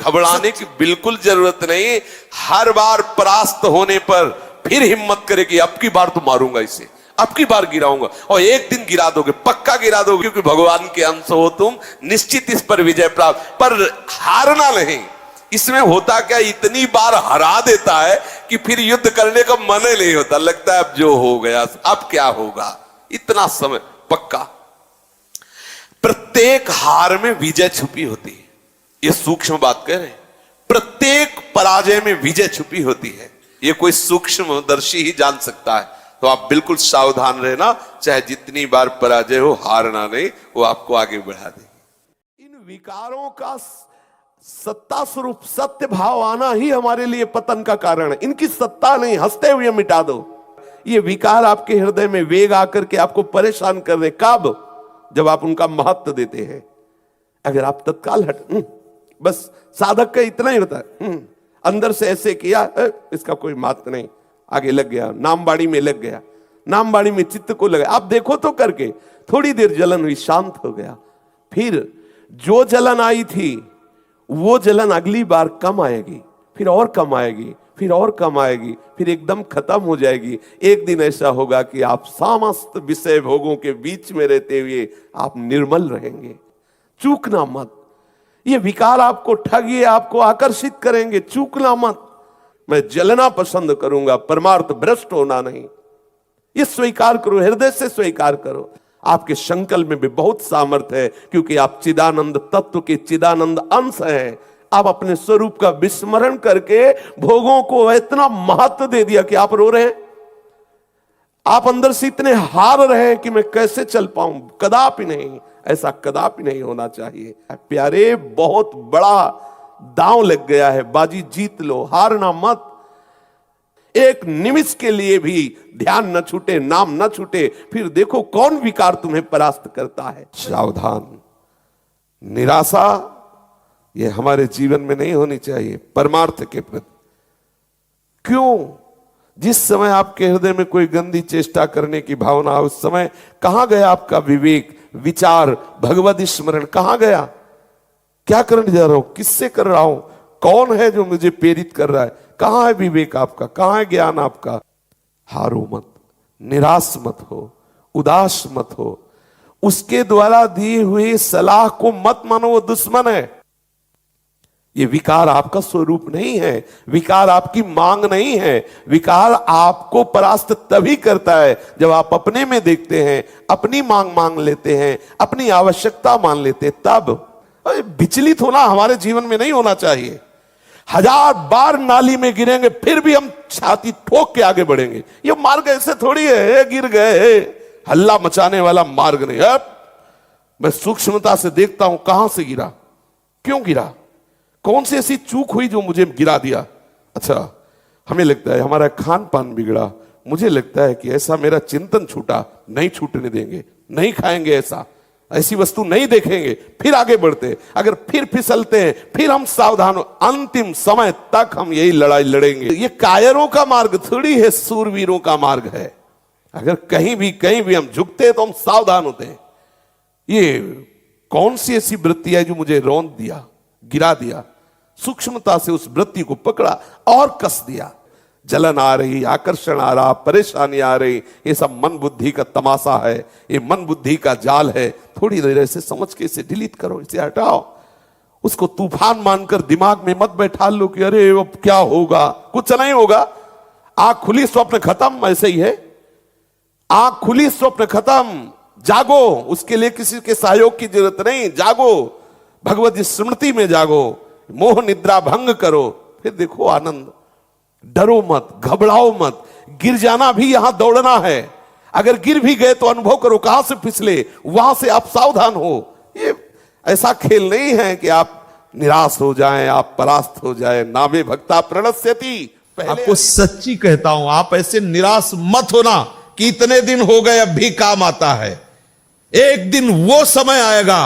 घबराने की बिल्कुल जरूरत नहीं। हर बार परास्त होने पर फिर हिम्मत करे कि अब की बार तो मारूंगा इसे, अब की बार गिराऊंगा, और एक दिन गिरा दोगे, पक्का गिरा दोगे, क्योंकि भगवान के अंश हो तुम, निश्चित इस पर विजय प्राप्त। पर हारना नहीं। इसमें होता क्या, इतनी बार हरा देता है कि फिर युद्ध करने का मन ही नहीं होता, लगता है अब जो हो गया, अब क्या होगा, इतना समय पक्का। प्रत्येक हार में विजय छुपी होती है, ये सूक्ष्म बात कह रहे हैं। प्रत्येक पराजय में विजय छुपी होती है, ये कोई सूक्ष्मदर्शी ही जान सकता है। तो आप बिल्कुल सावधान रहना, चाहे जितनी बार पराजय हो, हारना नहीं, वो आपको आगे बढ़ा देगी। इन विकारों का सत्ता स्वरूप सत्य भाव आना ही हमारे लिए पतन का कारण है। इनकी सत्ता नहीं, हंसते हुए मिटा दो। ये विकार आपके हृदय में वेग आकर के आपको परेशान कर रहे, कब? जब आप उनका महत्व देते हैं। अगर आप तत्काल बस साधक का इतना ही होता है, अंदर से ऐसे किया, इसका कोई महत्व नहीं, आगे लग गया, नामबाड़ी में लग गया, नामबाड़ी में चित्त को लगा। आप देखो तो करके थोड़ी देर जलन हुई, शांत हो गया, फिर जो जलन आई थी वो जलन अगली बार कम आएगी, फिर और कम आएगी, फिर और कम आएगी, फिर एकदम खत्म हो जाएगी। एक दिन ऐसा होगा कि आप समस्त विषय भोगों के बीच में रहते हुए आप निर्मल रहेंगे। चूकना मत। ये विकार आपको ठगिए, आपको आकर्षित करेंगे, चूकना मत। मैं जलना पसंद करूंगा, परमार्थ भ्रष्ट होना नहीं। ये स्वीकार करो, हृदय से स्वीकार करो। आपके संकल्प में भी बहुत सामर्थ्य है, क्योंकि आप चिदानंद तत्व के चिदानंद अंश हैं। आप अपने स्वरूप का विस्मरण करके भोगों को इतना महत्व दे दिया कि आप रो रहे हैं। आप अंदर से इतने हार रहे हैं कि मैं कैसे चल पाऊं। कदापि नहीं, ऐसा कदापि नहीं होना चाहिए। प्यारे, बहुत बड़ा दांव लग गया है, बाजी जीत लो, हारना मत। एक निमिष के लिए भी ध्यान न छूटे, नाम न छूटे, फिर देखो कौन विकार तुम्हें परास्त करता है। सावधान। निराशा ये हमारे जीवन में नहीं होनी चाहिए परमार्थ के प्रति। क्यों? जिस समय आपके हृदय में कोई गंदी चेष्टा करने की भावना, उस समय कहां गया आपका विवेक, विचार, भगवत स्मरण कहां गया? क्या करने जा रहा हूं, किससे कर रहा हूं, कौन है जो मुझे प्रेरित कर रहा है? कहां है विवेक आपका, कहां है ज्ञान आपका? हारो मत, निराश मत हो, उदास मत हो। उसके द्वारा दी हुई सलाह को मत मानो, वो दुश्मन है। ये विकार आपका स्वरूप नहीं है, विकार आपकी मांग नहीं है। विकार आपको परास्त तभी करता है जब आप अपने में देखते हैं, अपनी मांग लेते हैं, अपनी आवश्यकता मान लेते हैं, तब। विचलित होना हमारे जीवन में नहीं होना चाहिए। 1000 बार नाली में गिरेंगे फिर भी हम छाती ठोक के आगे बढ़ेंगे। ये मार्ग ऐसे थोड़ी है, गिर गए, हल्ला मचाने वाला मार्ग नहीं है। मैं सूक्ष्मता से देखता हूं, कहां से गिरा, क्यों गिरा, कौन सी ऐसी चूक हुई जो मुझे गिरा दिया। अच्छा, हमें लगता है हमारा खान पान बिगड़ा, मुझे लगता है कि ऐसा मेरा चिंतन छूटा, नहीं छूटने देंगे, नहीं खाएंगे, ऐसी वस्तु नहीं देखेंगे, फिर आगे बढ़ते। अगर फिर फिसलते हैं, फिर हम सावधान हो, अंतिम समय तक हम यही लड़ाई लड़ेंगे। ये कायरों का मार्ग थोड़ी है, सूरवीरों का मार्ग है। अगर कहीं भी हम झुकते हैं तो हम सावधान होते हैं। ये कौन सी ऐसी वृत्ति है जो मुझे रौंद दिया, गिरा दिया? सूक्ष्मता से उस वृत्ति को पकड़ा और कस दिया। जलन आ रही, आकर्षण आ रहा, परेशानी आ रही, ये सब मन बुद्धि का तमाशा है, ये मन बुद्धि का जाल है। थोड़ी देर ऐसे समझ के इसे डिलीट करो, इसे हटाओ। उसको तूफान मानकर दिमाग में मत बैठा लो कि अरे अब क्या होगा, कुछ नहीं होगा। आंख खुली, स्वप्न खत्म, ऐसे ही है। आंख खुली, स्वप्न खत्म, जागो। उसके लिए किसी के सहयोग की जरूरत नहीं, जागो, भगवत स्मृति में जागो, मोह निद्रा भंग करो, फिर देखो आनंद। डरो मत, घबराओ मत। गिर जाना भी यहां दौड़ना है। अगर गिर भी गए तो अनुभव करो कहां से फिसले, वहां से आप सावधान हो। ये ऐसा खेल नहीं है कि आप निराश हो जाएं, आप परास्त हो जाएं। नामे भक्ता प्रणश्यति। आपको सच्ची कहता हूं, आप ऐसे निराश मत होना कि इतने दिन हो गए अब भी काम आता है। एक दिन वो समय आएगा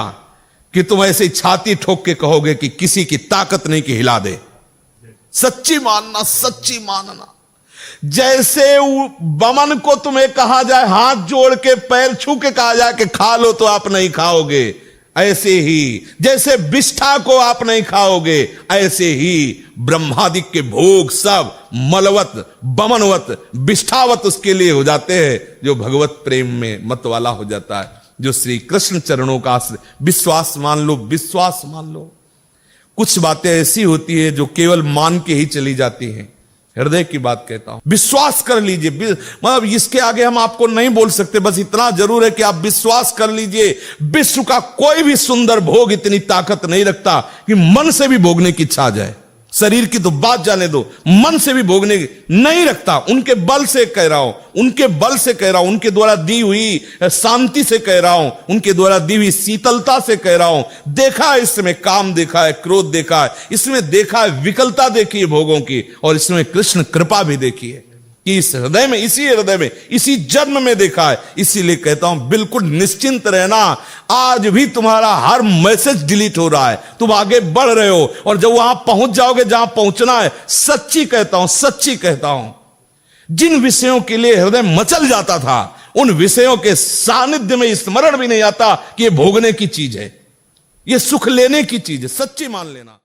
कि तुम ऐसे छाती ठोक के कहोगे कि किसी की ताकत नहीं कि हिला दे। सच्ची मानना, सच्ची मानना। जैसे बमन को तुम्हें कहा जाए, हाथ जोड़ के पैर छू के कहा जाए कि खा लो, तो आप नहीं खाओगे। ऐसे ही जैसे विष्ठा को आप नहीं खाओगे, ऐसे ही ब्रह्मादिक के भोग सब मलवत, बमनवत, विष्ठावत उसके लिए हो जाते हैं जो भगवत प्रेम में मत वाला हो जाता है, जो श्री कृष्ण चरणों का विश्वास मान लो, विश्वास मान लो। कुछ बातें ऐसी होती है जो केवल मान के ही चली जाती हैं। हृदय की बात कहता हूं, विश्वास कर लीजिए। मतलब इसके आगे हम आपको नहीं बोल सकते, बस इतना जरूर है कि आप विश्वास कर लीजिए। विश्व का कोई भी सुंदर भोग इतनी ताकत नहीं रखता कि मन से भी भोगने की इच्छा आ जाए। शरीर की तो बात जाने दो, मन से भी भोगने की नहीं रखता। उनके बल से कह रहा हूं, उनके बल से कह रहा हूं, उनके द्वारा दी हुई शांति से कह रहा हूं, उनके द्वारा दी हुई शीतलता से कह रहा हूं। देखा है इसमें काम, देखा है क्रोध, देखा है इसमें, देखा है विकलता देखी है भोगों की, और इसमें कृष्ण कृपा भी देखी है कि इस हृदय में, इसी हृदय में, इसी जन्म में देखा है। इसीलिए कहता हूं बिल्कुल निश्चिंत रहना। आज भी तुम्हारा हर मैसेज डिलीट हो रहा है, तुम आगे बढ़ रहे हो, और जब वहां पहुंच जाओगे जहां पहुंचना है, सच्ची कहता हूं, सच्ची कहता हूं, जिन विषयों के लिए हृदय मचल जाता था, उन विषयों के सानिध्य में स्मरण भी नहीं आता कि ये भोगने की चीज है, ये सुख लेने की चीज है। सच्ची मान लेना।